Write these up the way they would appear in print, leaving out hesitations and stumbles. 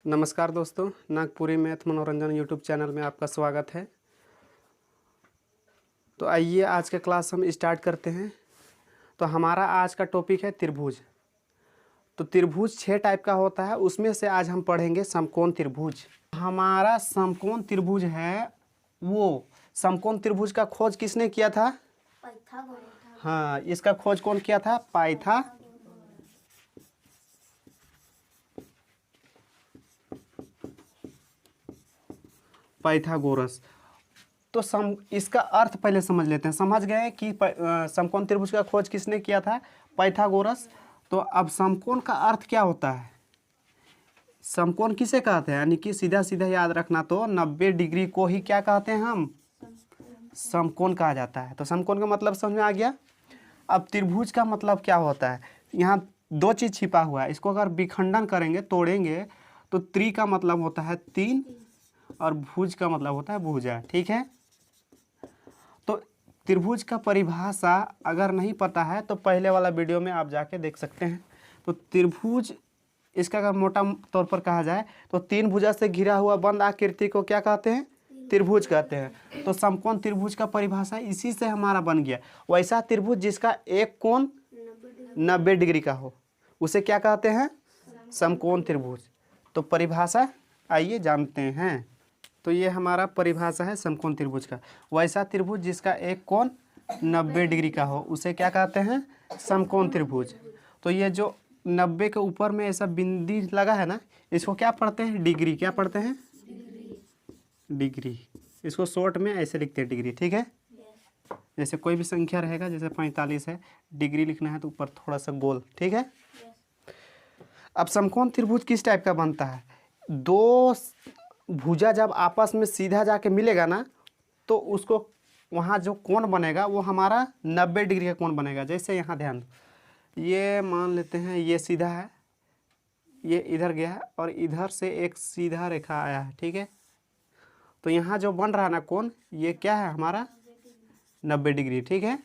नमस्कार दोस्तों, नागपुरी मैथ मनोरंजन यूट्यूब चैनल में आपका स्वागत है। तो आइए आज का क्लास हम स्टार्ट करते हैं। तो हमारा आज का टॉपिक है त्रिभुज। तो त्रिभुज 6 टाइप का होता है, उसमें से आज हम पढ़ेंगे समकोण त्रिभुज। हमारा समकोण त्रिभुज है, वो समकोण त्रिभुज का खोज किसने किया था? पाइथागोरस। हाँ, इसका खोज कौन किया था? पाइथागोरस। तो इसका अर्थ पहले समझ लेते हैं। समझ गए कि समकोण त्रिभुज का खोज किसने किया था? पाइथागोरस। तो अब समकोण का अर्थ क्या होता है? समकोण किसे कहते हैं? यानी कि सीधा सीधा याद रखना, तो 90 डिग्री को ही क्या कहते हैं हम? समकोण कहा जाता है। तो समकोण का मतलब समझ में आ गया। अब त्रिभुज का मतलब क्या होता है? यहाँ दो चीज छिपा हुआ है, इसको अगर विखंडन करेंगे, तोड़ेंगे, तो त्रि का मतलब होता है 3 और भुज का मतलब होता है भुजा। ठीक है। तो त्रिभुज का परिभाषा अगर नहीं पता है तो पहले वाला वीडियो में आप जाके देख सकते हैं। तो त्रिभुज, इसका अगर मोटा तौर पर कहा जाए तो 3 भुजा से घिरा हुआ बंद आकृति को क्या कहते हैं? त्रिभुज कहते हैं। तो समकोण त्रिभुज का परिभाषा इसी से हमारा बन गया। वैसा त्रिभुज जिसका एक कोण 90 डिग्री का हो, उसे क्या कहते हैं? समकोण त्रिभुज। तो परिभाषा आइए जानते हैं। तो ये हमारा परिभाषा है समकोण त्रिभुज का। वैसा त्रिभुज जिसका एक कोण 90 डिग्री का हो, उसे क्या कहते हैं? समकोण त्रिभुज। तो ये जो 90 के ऊपर में ऐसा बिंदी लगा है ना, इसको क्या पढ़ते हैं? डिग्री। क्या पढ़ते हैं? डिग्री। इसको शॉर्ट में ऐसे लिखते हैं, डिग्री। ठीक है। जैसे कोई भी संख्या रहेगा, जैसे 45 है, डिग्री लिखना है तो ऊपर थोड़ा सा गोल। ठीक है। अब समकोण त्रिभुज किस टाइप का बनता है? दो भुजा जब आपस में सीधा जाके मिलेगा ना, तो उसको वहाँ जो कोण बनेगा वो हमारा 90 डिग्री का कोण बनेगा। जैसे यहाँ ध्यान दो, ये मान लेते हैं ये सीधा है, ये इधर गया है और इधर से एक सीधा रेखा आया है। ठीक है। तो यहाँ जो बन रहा है ना कोण, ये क्या है हमारा? 90 डिग्री। ठीक है।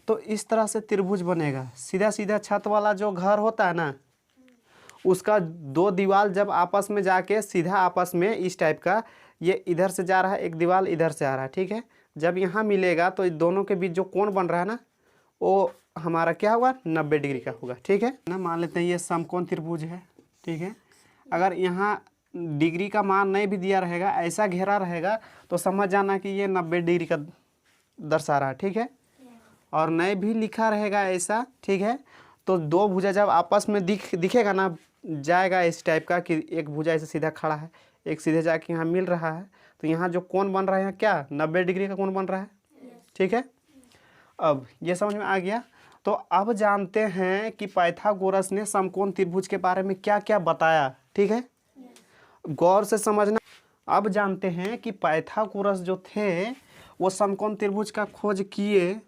तो इस तरह से त्रिभुज बनेगा। सीधा सीधा छत वाला जो घर होता है ना, उसका दो दीवार जब आपस में जाके सीधा आपस में इस टाइप का, ये इधर से जा रहा है, एक दीवार इधर से आ रहा है। ठीक है। जब यहाँ मिलेगा तो दोनों के बीच जो कोण बन रहा है ना, वो हमारा क्या होगा? 90 डिग्री का होगा। ठीक है ना। मान लेते हैं ये समकोण त्रिभुज है। ठीक है। अगर यहाँ डिग्री का मान नहीं भी दिया रहेगा, ऐसा घेरा रहेगा, तो समझ जाना कि ये 90 डिग्री का दर्शा रहा है। ठीक है। और नहीं भी लिखा रहेगा ऐसा, ठीक है, तो दो भुजा जब आपस में दिखेगा ना, जाएगा इस टाइप का कि एक भुजा ऐसे सीधा खड़ा है, एक सीधे जाके यहाँ मिल रहा है, तो यहाँ जो कोण बन रहा है, यहाँ क्या 90 डिग्री का कोण बन रहा है। ठीक है। अब ये समझ में आ गया। तो अब जानते हैं कि पाइथागोरस ने समकोण त्रिभुज के बारे में क्या क्या बताया। ठीक है। गौर से समझना। अब जानते हैं कि पाइथागोरस जो थे वो समकोण त्रिभुज का खोज किए,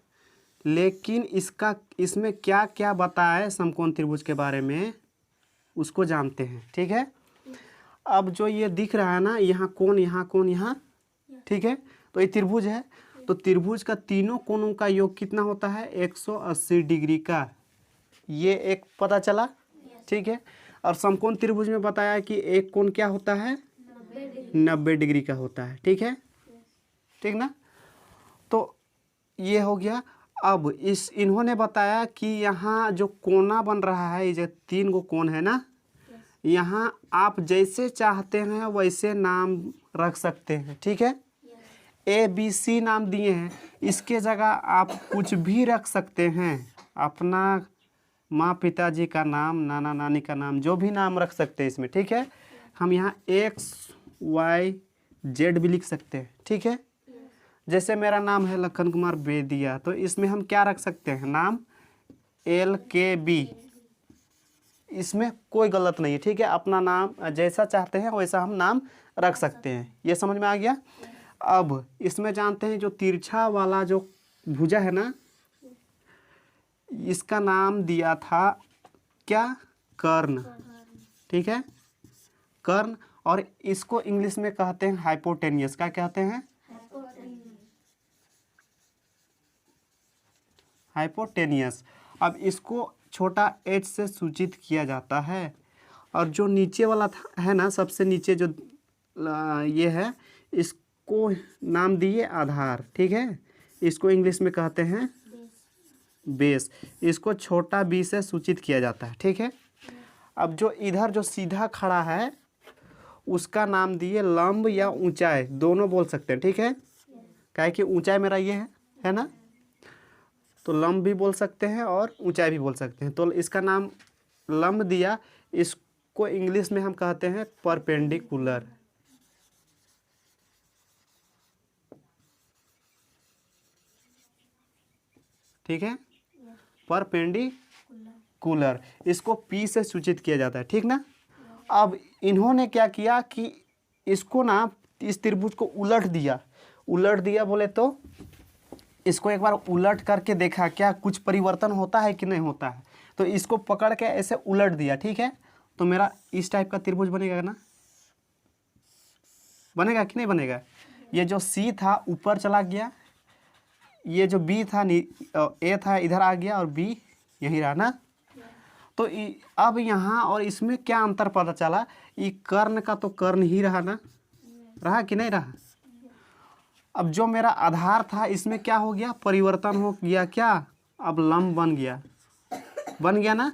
लेकिन इसमें क्या क्या बताए समकोण त्रिभुज के बारे में, उसको जानते हैं। ठीक है। अब जो ये दिख रहा है ना, यहाँ कोण, यहाँ कोण, यहाँ, ठीक है, तो ये त्रिभुज है। तो त्रिभुज का तीनों कोणों का योग कितना होता है? 180 डिग्री का। ये एक पता चला। ठीक है। और समकोण त्रिभुज में बताया कि एक कोण क्या होता है? 90 डिग्री का होता है। ठीक है। ठीक ना। तो ये हो गया। अब इन्होंने बताया कि यहाँ जो कोना बन रहा है, ये जो 3 गो कोण है ना, यहाँ आप जैसे चाहते हैं वैसे नाम रख सकते हैं। ठीक है। ABC नाम दिए हैं, इसके जगह आप कुछ भी रख सकते हैं। अपना माँ पिताजी का नाम, नाना नानी का नाम, जो भी नाम रख सकते हैं इसमें। ठीक है। हम यहाँ XYZ भी लिख सकते हैं। ठीक है। जैसे मेरा नाम है लखन कुमार बेदिया, तो इसमें हम क्या रख सकते हैं? नाम LKB। इसमें कोई गलत नहीं है। ठीक है। अपना नाम जैसा चाहते हैं वैसा हम नाम रख सकते हैं। ये समझ में आ गया। अब इसमें जानते हैं जो तिरछा वाला जो भुजा है ना, इसका नाम दिया था क्या? कर्ण। ठीक है। कर्ण। और इसको इंग्लिश में कहते हैं हाइपोटेनियस। क्या कहते हैं? हाइपोटेनियस। अब इसको छोटा h से सूचित किया जाता है। और जो नीचे वाला था है ना, सबसे नीचे जो ये है, इसको नाम दिए आधार। ठीक है, इसको इंग्लिश में कहते हैं बेस। इसको छोटा बी से सूचित किया जाता है। ठीक है, अब जो इधर जो सीधा खड़ा है उसका नाम दिए लंब या ऊंचाई, दोनों बोल सकते हैं। ठीक है, क्या है कि ऊंचाई मेरा ये है ना, तो लंब भी बोल सकते हैं और ऊंचाई भी बोल सकते हैं। तो इसका नाम लंब दिया, इसको इंग्लिश में हम कहते हैं परपेंडिकुलर। ठीक है, परपेंडिकुलर, इसको पी से सूचित किया जाता है। ठीक ना। अब इन्होंने क्या किया कि इसको ना, इस त्रिभुज को उलट दिया। उलट दिया बोले तो इसको एक बार उलट करके देखा क्या कुछ परिवर्तन होता है कि नहीं होता है। तो इसको पकड़ के ऐसे उलट दिया। ठीक है, तो मेरा इस टाइप का त्रिभुज बनेगा ना, बनेगा कि नहीं बनेगा। ये जो सी था ऊपर चला गया, ये जो बी था ए था इधर आ गया, और बी यहीं रहा ना। तो अब यहाँ और इसमें क्या अंतर पता चला, ये कर्ण का तो कर्ण ही रहा ना, रहा कि नहीं रहा। अब जो मेरा आधार था इसमें क्या हो गया, परिवर्तन हो गया क्या, अब लंब बन गया, बन गया ना।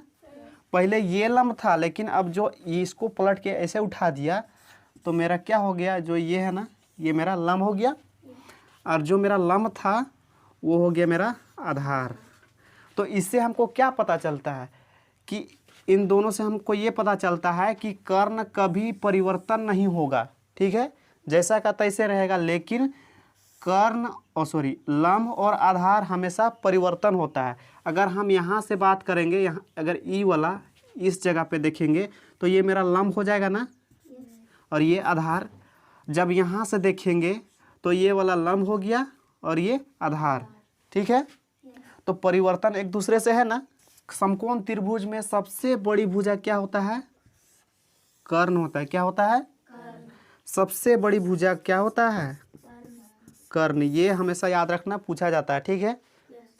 पहले ये लंब था, लेकिन अब जो इसको पलट के ऐसे उठा दिया तो मेरा क्या हो गया, जो ये है ना, ये मेरा लंब हो गया, और जो मेरा लंब था वो हो गया मेरा आधार। तो इससे हमको क्या पता चलता है कि इन दोनों से हमको ये पता चलता है कि कर्ण कभी परिवर्तन नहीं होगा। ठीक है, जैसा का तैसे रहेगा, लेकिन लंब और आधार हमेशा परिवर्तन होता है। अगर हम यहाँ से बात करेंगे, यहाँ अगर ई वाला इस जगह पे देखेंगे तो ये मेरा लंब हो जाएगा ना, और ये आधार। जब यहाँ से देखेंगे तो ये वाला लंब हो गया और ये आधार। ठीक है, तो परिवर्तन एक दूसरे से है ना। समकोण त्रिभुज में सबसे बड़ी भुजा क्या होता है, कर्ण होता है। क्या होता है, सबसे बड़ी भुजा क्या होता है, कर्ण। ये हमेशा याद रखना, पूछा जाता है। ठीक है,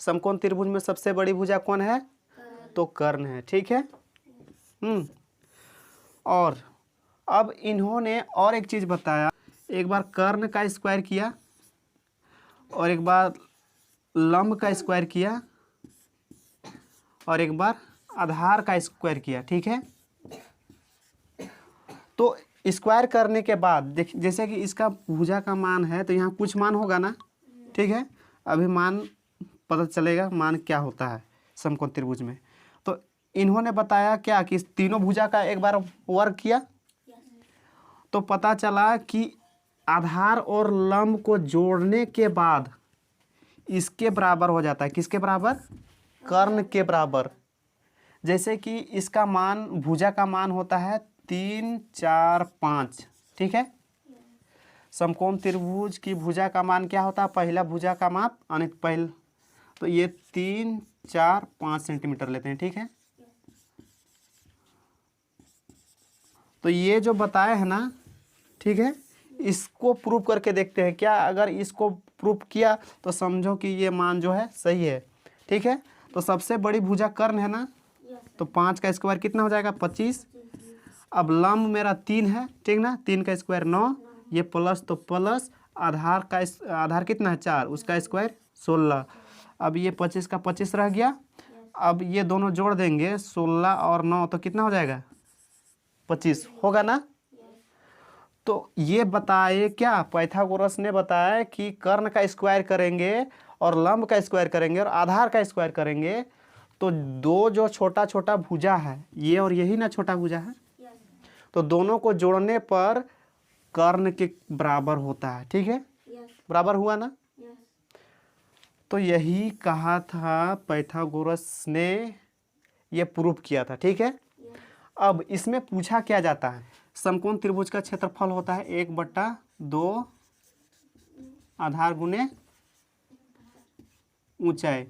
समकोण त्रिभुज में सबसे बड़ी भुजा कौन है, तो कर्ण है। ठीक है। और अब इन्होंने और एक चीज बताया, एक बार कर्ण का स्क्वायर किया और एक बार लंब का स्क्वायर किया और एक बार आधार का स्क्वायर किया। ठीक है, तो स्क्वायर करने के बाद देख, जैसे कि इसका भुजा का मान है तो यहाँ कुछ मान होगा ना। ठीक है, अभी मान पता चलेगा मान क्या होता है समकोण त्रिभुज में। तो इन्होंने बताया क्या कि तीनों भुजा का एक बार वर्ग किया तो पता चला कि आधार और लंब को जोड़ने के बाद इसके बराबर हो जाता है। किसके बराबर, कर्ण के बराबर। जैसे कि इसका मान, भुजा का मान होता है 3, 4, 5। ठीक है, समकोण त्रिभुज की भुजा का मान क्या होता है, पहला भुजा का माप पहले, तो ये 3, 4, 5 सेंटीमीटर लेते हैं। ठीक है, तो ये जो बताए हैं ना, ठीक है, इसको प्रूव करके देखते हैं क्या। अगर इसको प्रूव किया तो समझो कि ये मान जो है सही है। ठीक है, तो सबसे बड़ी भुजा कर्ण है ना, तो 5 का स्क्वायर कितना हो जाएगा, 25। अब लंब मेरा 3 है, ठीक ना, 3 का स्क्वायर 9, ये प्लस तो प्लस, आधार कितना है 4, उसका स्क्वायर 16। अब ये 25 का 25 रह गया। अब ये दोनों जोड़ देंगे, 16 और 9 तो कितना हो जाएगा, 25 होगा ना। तो ये बताए क्या, पाइथागोरस ने बताया कि कर्ण का स्क्वायर करेंगे और लंब का स्क्वायर करेंगे और आधार का स्क्वायर करेंगे तो दो जो छोटा छोटा भुजा है, ये और यही ना छोटा भुजा है, तो दोनों को जोड़ने पर कर्ण के बराबर होता है। ठीक है, बराबर हुआ ना। तो यही कहा था पाइथागोरस ने, ये प्रूव किया था। ठीक है, अब इसमें पूछा क्या जाता है, समकोण त्रिभुज का क्षेत्रफल होता है 1/2 आधार गुने ऊंचाई।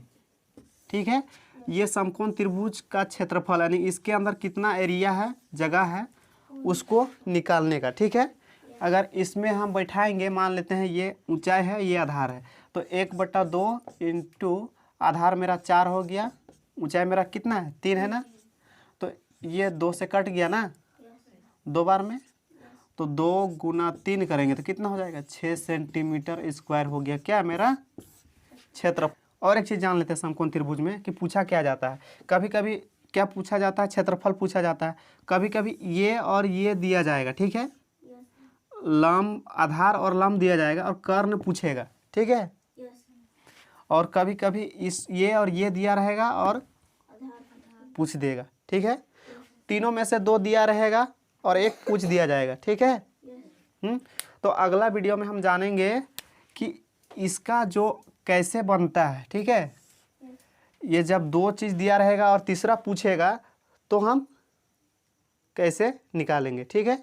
ठीक है, ये समकोण त्रिभुज का क्षेत्रफल, यानी इसके अंदर कितना एरिया है, जगह है, उसको निकालने का। ठीक है, अगर इसमें हम बैठाएंगे, मान लेते हैं ये ऊंचाई है, ये आधार है, तो 1/2 इंटू आधार मेरा 4 हो गया, ऊंचाई मेरा कितना है 3 है ना, तो ये 2 से कट गया ना, 2 बार में, तो 2 गुना 3 करेंगे तो कितना हो जाएगा, 6 सेंटीमीटर स्क्वायर हो गया क्या मेरा क्षेत्र। और एक चीज़ जान लेते हैं समकोण त्रिभुज में कि पूछा क्या जाता है। कभी कभी क्या पूछा जाता है, क्षेत्रफल पूछा जाता है। कभी कभी ये और ये दिया जाएगा, ठीक है, लंब आधार और लंब दिया जाएगा और कर्ण पूछेगा, ठीक है। और कभी कभी इस ये और ये दिया रहेगा और पूछ देगा, ठीक है। तीनों में से 2 दिया रहेगा और 1 पूछ दिया जाएगा, ठीक है। तो अगला वीडियो में हम जानेंगे कि इसका जो कैसे बनता है, ठीक है। ये जब 2 चीज़ दिया रहेगा और तीसरा पूछेगा तो हम कैसे निकालेंगे, ठीक है।